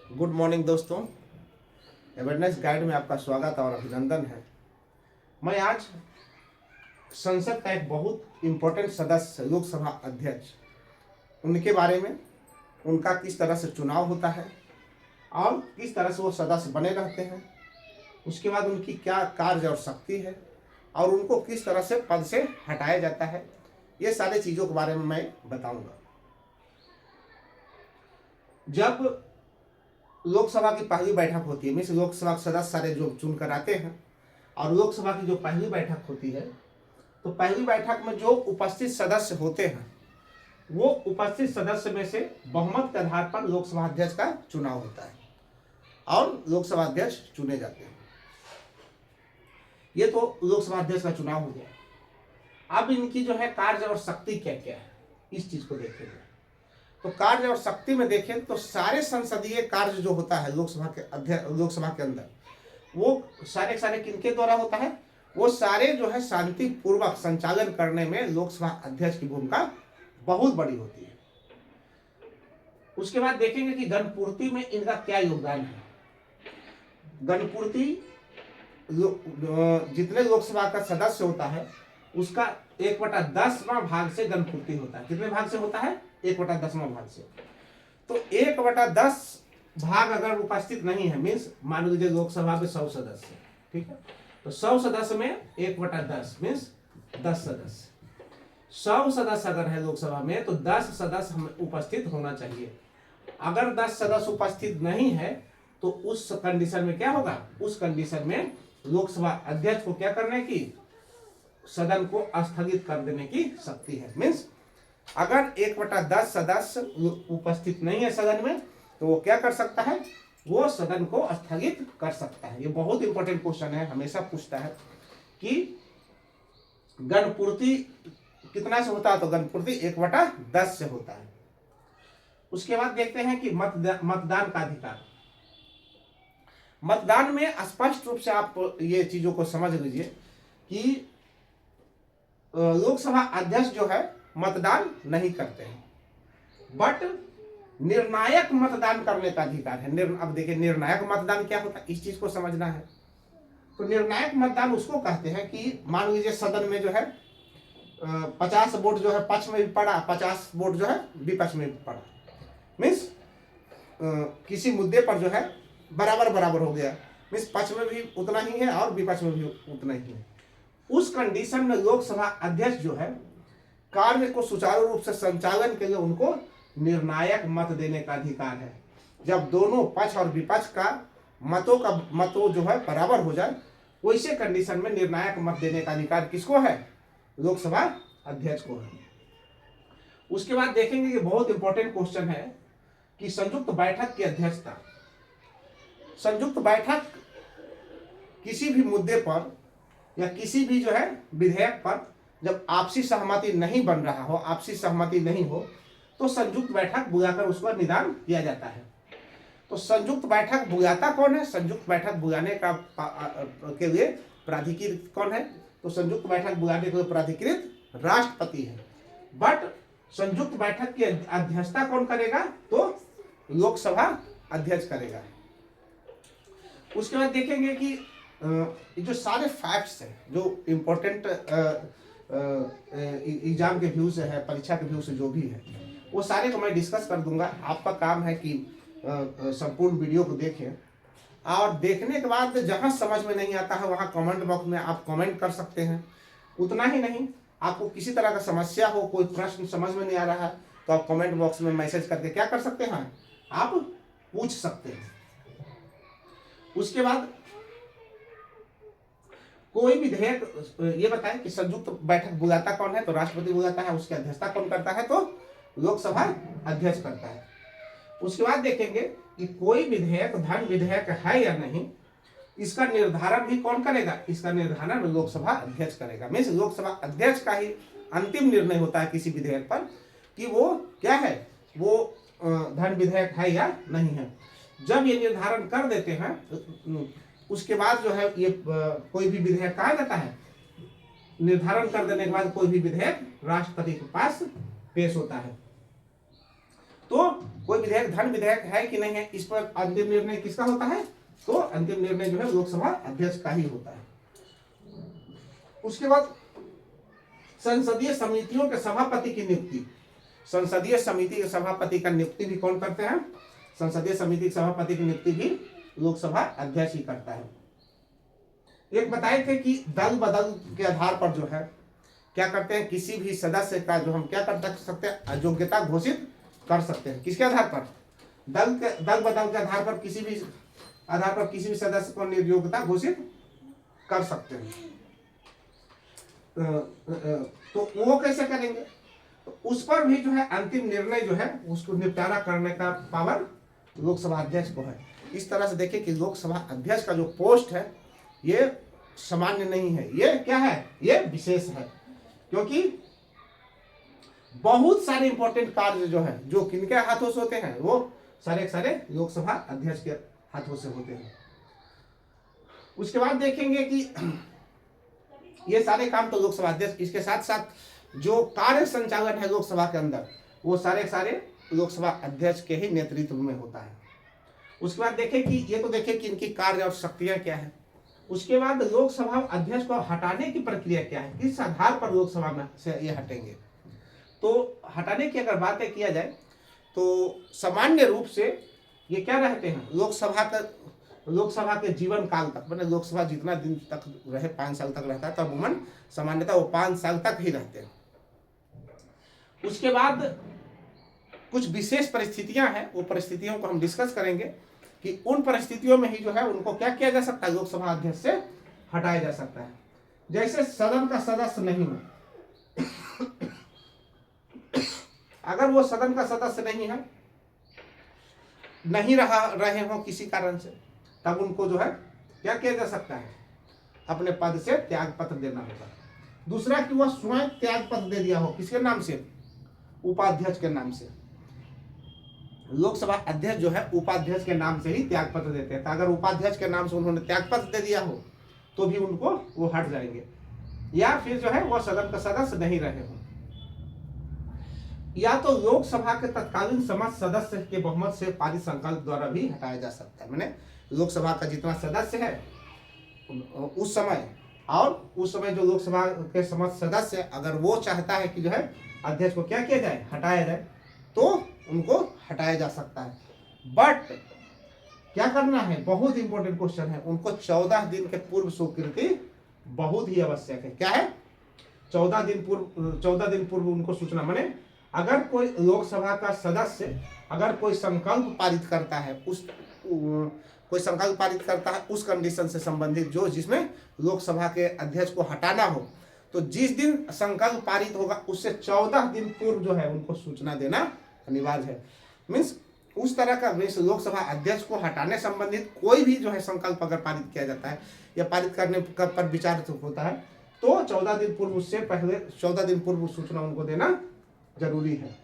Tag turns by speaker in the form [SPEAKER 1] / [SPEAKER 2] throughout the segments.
[SPEAKER 1] Good morning दोस्तों। Awareness guide में आपका स्वागत और अभिनंदन है। मैं आज संसद का एक बहुत इम्पोर्टेंट सदस्य लोकसभा अध्यक्ष, उनके बारे में, उनका किस तरह से चुनाव होता है और किस तरह से वो सदस्य बने रहते हैं, उसके बाद उनकी क्या कार्य और शक्ति है और उनको किस तरह से पद से हटाया जाता है, ये सारी चीज़ों के बारे में मैं बताऊंगा। जब लोकसभा की पहली बैठक होती है, मीन्स लोकसभा के सदस्य सारे जो चुन कर आते हैं और लोकसभा की जो पहली बैठक होती है, तो पहली बैठक में जो उपस्थित सदस्य होते हैं वो उपस्थित सदस्य में से बहुमत के आधार पर लोकसभा अध्यक्ष का चुनाव होता है और लोकसभा अध्यक्ष चुने जाते हैं। ये तो लोकसभा अध्यक्ष का चुनाव हो गया। अब इनकी जो है कार्य और शक्ति क्या क्या है, इस चीज को देखेंगे। तो कार्य और शक्ति में देखें तो सारे संसदीय कार्य जो होता है लोकसभा के अंदर, वो सारे किनके द्वारा होता है, वो सारे जो है शांतिपूर्वक संचालन करने में लोकसभा अध्यक्ष की भूमिका बहुत बड़ी होती है। उसके बाद देखेंगे कि गणपूर्ति में इनका क्या योगदान है। गणपूर्ति जितने लोकसभा का सदस्य होता है उसका 1/10वां भाग से गणपूर्ति होता है। कितने भाग से होता है? 1/10वां भाग से। तो 1/10 भाग अगर उपस्थित नहीं है, मीन्स मान लीजिए लोकसभा में 100 सदस्य, ठीक है, तो 100 सदस्य में 1/10 मीन्स 10 सदस्य। 100 सदस्य अगर है लोकसभा में तो 10 सदस्य हमें उपस्थित होना चाहिए। अगर 10 सदस्य उपस्थित नहीं है तो उस कंडीशन में क्या होगा? उस कंडीशन में लोकसभा अध्यक्ष को क्या करने की, सदन को स्थगित कर देने की शक्ति है। मीन्स अगर 1/10 सदस्य उपस्थित नहीं है सदन में तो वो क्या कर सकता है? वो सदन को स्थगित कर सकता है। ये बहुत इंपॉर्टेंट क्वेश्चन है, हमेशा पूछता है कि गणपूर्ति कितना से होता है, तो गणपूर्ति 1/10 से होता है। उसके बाद देखते हैं कि मतदान का अधिकार। मतदान में स्पष्ट रूप से आप ये चीजों को समझ लीजिए कि लोकसभा अध्यक्ष जो है मतदान नहीं करते हैं, बट निर्णायक मतदान करने का अधिकार है। अब देखिए निर्णायक मतदान क्या होता है, इस चीज को समझना है। तो निर्णायक मतदान उसको कहते हैं कि मान लीजिए सदन में जो है 50 वोट जो है पक्ष में भी पड़ा, 50 वोट जो है विपक्ष में भी पड़ा, मीन्स किसी मुद्दे पर जो है बराबर हो गया, मीन्स पक्ष में भी उतना ही है और विपक्ष में भी उतना ही है। उस कंडीशन में लोकसभा अध्यक्ष जो है कार्य को सुचारू रूप से संचालन के लिए उनको निर्णायक मत देने का अधिकार है। जब दोनों पक्ष और विपक्ष का मतों जो है बराबर हो जाए, वैसे कंडीशन में निर्णायक मत देने का अधिकार किसको है? लोकसभा अध्यक्ष को है। उसके बाद देखेंगे कि बहुत इंपॉर्टेंट क्वेश्चन है कि संयुक्त बैठक की अध्यक्षता। संयुक्त बैठक किसी भी मुद्दे पर या किसी भी जो है विधेयक पर जब आपसी सहमति नहीं बन रहा हो, आपसी सहमति नहीं हो, तो संयुक्त बैठक बुलाकर उसका निदान किया जाता है। तो संयुक्त बैठक बुलाता कौन है? संयुक्त बैठक बुलाने का के लिए प्राधिकृत कौन है? तो संयुक्त बैठक बुलाने के लिए प्राधिकृत राष्ट्रपति है। बट संयुक्त बैठक की अध्यक्षता कौन करेगा? तो लोकसभा अध्यक्ष करेगा। उसके बाद देखेंगे कि जो सारे फैक्ट्स हैं, जो इम्पोर्टेंट एग्जाम के व्यू से है, परीक्षा के व्यू से जो भी है, वो सारे को मैं डिस्कस कर दूंगा। आपका काम है कि संपूर्ण वीडियो को देखें और देखने के बाद जहां समझ में नहीं आता है वहां कमेंट बॉक्स में आप कमेंट कर सकते हैं। उतना ही नहीं, आपको किसी तरह का समस्या हो, कोई प्रश्न समझ में नहीं आ रहा है, तो आप कमेंट बॉक्स में मैसेज करके क्या कर सकते हैं? आप पूछ सकते हैं। उसके बाद कोई भी विधेयक ये बताएं कि संयुक्त बैठक बुलाता कौन है? तो राष्ट्रपति बुलाता है। उसकी अध्यक्षता कौन करता है? तो लोकसभा अध्यक्ष करता है। उसके बाद देखेंगे कि कोई विधेयक धन विधेयक है या नहीं, इसका निर्धारण भी कौन करेगा? इसका निर्धारण लोकसभा अध्यक्ष करेगा। मीन्स लोकसभा अध्यक्ष का ही अंतिम निर्णय होता है किसी विधेयक पर कि वो क्या है, वो धन विधेयक है या नहीं है। जब ये निर्धारण कर देते हैं उसके बाद जो है ये कोई भी विधेयक कहा जाता है, निर्धारण कर देने के बाद कोई भी विधेयक राष्ट्रपति के पास पेश होता है। तो कोई विधेयक धन विधेयक है कि नहीं है, इस पर अंतिम निर्णय किसका होता है? तो अंतिम निर्णय जो है लोकसभा अध्यक्ष का ही होता है। उसके बाद संसदीय समितियों के सभापति की नियुक्ति। संसदीय समिति के सभापति का नियुक्ति भी कौन करते हैं? संसदीय समिति के सभापति की नियुक्ति भी लोकसभा अध्यक्ष ही करता है। एक बताए थे कि दल बदल के आधार पर जो है क्या करते हैं, किसी भी सदस्य का जो हम क्या कर सकते हैं, अयोग्यता घोषित कर सकते हैं। किसके आधार पर? दल बदल के आधार पर किसी भी सदस्य को निर्योग्यता घोषित कर सकते हैं। तो वो कैसे करेंगे? तो उस पर भी जो है अंतिम निर्णय जो है उसको निपटारा करने का पावर लोकसभा अध्यक्ष को है। इस तरह से देखिए कि लोकसभा अध्यक्ष का जो पोस्ट है ये सामान्य नहीं है, ये क्या है? ये विशेष है, क्योंकि बहुत सारे इंपॉर्टेंट कार्य जो है जो किनके हाथों से होते हैं, वो सारे लोकसभा अध्यक्ष के हाथों से होते हैं। उसके बाद देखेंगे कि ये सारे काम तो लोकसभा अध्यक्ष, इसके साथ साथ जो कार्य संचालन है लोकसभा के अंदर वो सारे लोकसभा अध्यक्ष के ही नेतृत्व में होता है। उसके बाद देखें कि ये तो देखें कि इनकी कार्य और शक्तियां क्या है। उसके बाद लोकसभा अध्यक्ष को हटाने की प्रक्रिया क्या है, किस आधार पर लोकसभा में से ये हटेंगे। तो हटाने की अगर बातें किया जाए तो सामान्य रूप से ये क्या रहते हैं, लोकसभा के जीवन काल तक, मतलब लोकसभा जितना दिन तक रहे, 5 साल तक रहता है, तब अमूमन सामान्यतः वो 5 साल तक ही रहते हैं। उसके बाद कुछ विशेष परिस्थितियां हैं, वो परिस्थितियों को हम डिस्कस करेंगे कि उन परिस्थितियों में ही जो है उनको क्या किया जा सकता है, लोकसभा अध्यक्ष से हटाया जा सकता है। जैसे सदन का सदस्य नहीं हो, अगर वो सदन का सदस्य नहीं रहे हो किसी कारण से, तब उनको जो है क्या किया जा सकता है, अपने पद से त्याग पत्र देना होगा। दूसरा कि वह स्वयं त्याग पत्र दे दिया हो, किसके नाम से? उपाध्यक्ष के नाम से। लोकसभा अध्यक्ष जो है उपाध्यक्ष के नाम से ही त्याग पत्र देते हैं। तो अगर उपाध्यक्ष के नाम से उन्होंने त्याग पत्र दे दिया हो तो भी उनको वो हट जाएंगे, या फिर जो है वो सदन का सदस्य नहीं रहे हो, या तो लोकसभा के तत्कालीन समस्त सदस्य के बहुमत से पारित संकल्प द्वारा भी हटाया जा सकता है। मैंने लोकसभा का जितना सदस्य है उस समय जो लोकसभा के समस्त सदस्य अगर वो चाहता है कि जो है अध्यक्ष को क्या किया जाए, हटाया जाए, तो उनको हटाया जा सकता है। बट क्या करना है, बहुत इंपॉर्टेंट क्वेश्चन है, उनको 14 दिन के पूर्व स्वीकृति बहुत ही आवश्यक है। क्या है? 14 दिन पूर्व उनको सूचना। माने अगर कोई लोकसभा का सदस्य अगर कोई संकल्प पारित करता है, उस कंडीशन से संबंधित जिसमें लोकसभा के अध्यक्ष को हटाना हो, तो जिस दिन संकल्प पारित होगा उससे 14 दिन पूर्व जो है उनको सूचना देना अनिवार्य है। मीन्स उस तरह का लोकसभा अध्यक्ष को हटाने संबंधित कोई भी जो है संकल्प अगर पारित किया जाता है या पारित करने पर विचार होता है, तो 14 दिन पूर्व, उससे पहले 14 दिन पूर्व सूचना उनको देना जरूरी है।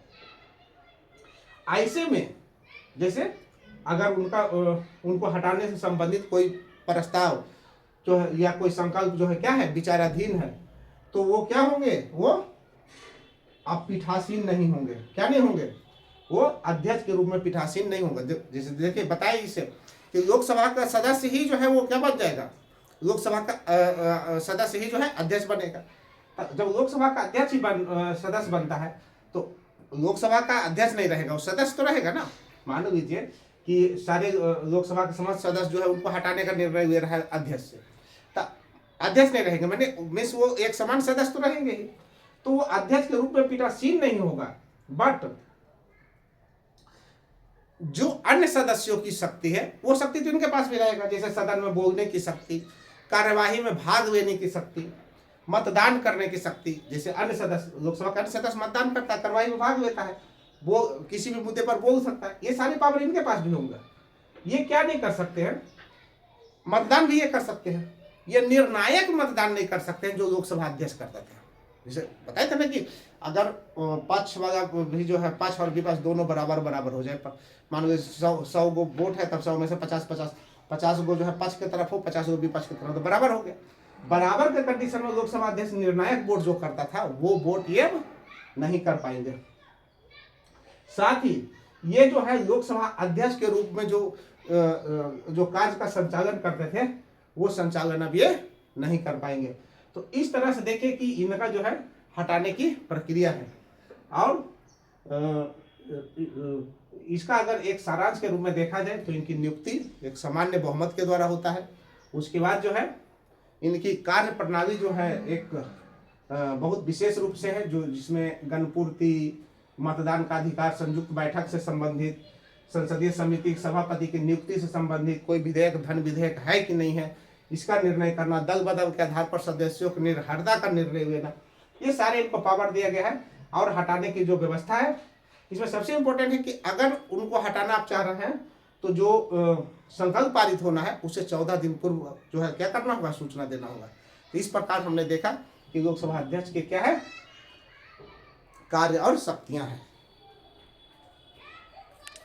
[SPEAKER 1] ऐसे में जैसे अगर उनको हटाने से संबंधित कोई प्रस्ताव जो है या कोई संकल्प जो है क्या है, विचाराधीन है, तो वो क्या होंगे, वो अब पीठासीन नहीं होंगे। क्या नहीं होंगे? वो अध्यक्ष के रूप में पीठासीन नहीं होंगे। जैसे देखिए बताइए इसे कि लोकसभा का सदस्य ही जो है वो क्या बन जाएगा, लोकसभा का सदस्य ही जो है अध्यक्ष बनेगा। जब लोकसभा का अध्यक्ष ही सदस्य बनता है तो लोकसभा का अध्यक्ष नहीं रहेगा, वो सदस्य तो रहेगा ना। मान लीजिए कि सारे लोकसभा के समस्त सदस्य जो है उनको हटाने का निर्णय ले रहा है अध्यक्ष से, तो अध्यक्ष नहीं रहेंगे, मैंने मिस वो एक समान सदस्य तो रहेंगे ही, तो वो अध्यक्ष के रूप में पीठासीन नहीं होगा। बट जो अन्य सदस्यों की शक्ति है वो शक्ति तो इनके पास भी रहेगा, जैसे सदन में बोलने की शक्ति, कार्यवाही में भाग लेने की शक्ति, मतदान करने की शक्ति। जैसे अन्य सदस्य, लोकसभा का अन्य सदस्य मतदान करता है, कार्यवाही में भाग लेता है, वो किसी भी मुद्दे पर बोल सकता है, ये सारे पावर इनके पास भी होंगे। ये क्या नहीं कर सकते हैं, मतदान भी ये कर सकते हैं, ये निर्णायक मतदान नहीं कर सकते हैं जो लोकसभा अध्यक्ष करता था। जैसे बताया था ना कि अगर पक्ष वाला भी जो है, पक्ष और विपक्ष दोनों बराबर हो जाए, मान लो 100 गो वोट है, तब 100 में से 50 गो जो है पक्ष की तरफ हो, 50 गो विपक्ष की तरफ, तो बराबर हो गया। बराबर के कंडीशन में लोकसभा अध्यक्ष निर्णायक वोट जो करता था वो वोट ये नहीं कर पाएंगे। साथ ही ये जो है लोकसभा अध्यक्ष के रूप में जो कार्य का संचालन करते थे वो संचालन अब ये नहीं कर पाएंगे। तो इस तरह से देखिए कि इनका जो है हटाने की प्रक्रिया है। और इसका अगर एक सारांश के रूप में देखा जाए तो इनकी नियुक्ति एक सामान्य बहुमत के द्वारा होता है। उसके बाद जो है इनकी कार्य प्रणाली जो है एक बहुत विशेष रूप से है, जो जिसमें गणपूर्ति, मतदान का अधिकार, संयुक्त बैठक से संबंधित, संसदीय समिति सभापति की नियुक्ति से संबंधित कोई विधेयक, धन विधेयक है कि नहीं है, इसका निर्णय करना, दल बदल के आधार पर सदस्यों की निर्हरता का निर्णय लेना, ये सारे इनको पावर दिया गया है। और हटाने की जो व्यवस्था है इसमें सबसे इम्पोर्टेंट है कि अगर उनको हटाना आप चाह रहे हैं तो जो संकल्प पारित होना है उसे 14 दिन पूर्व जो है क्या करना होगा, सूचना देना होगा। तो इस प्रकार हमने देखा कि लोकसभा अध्यक्ष के क्या है कार्य और शक्तियां हैं।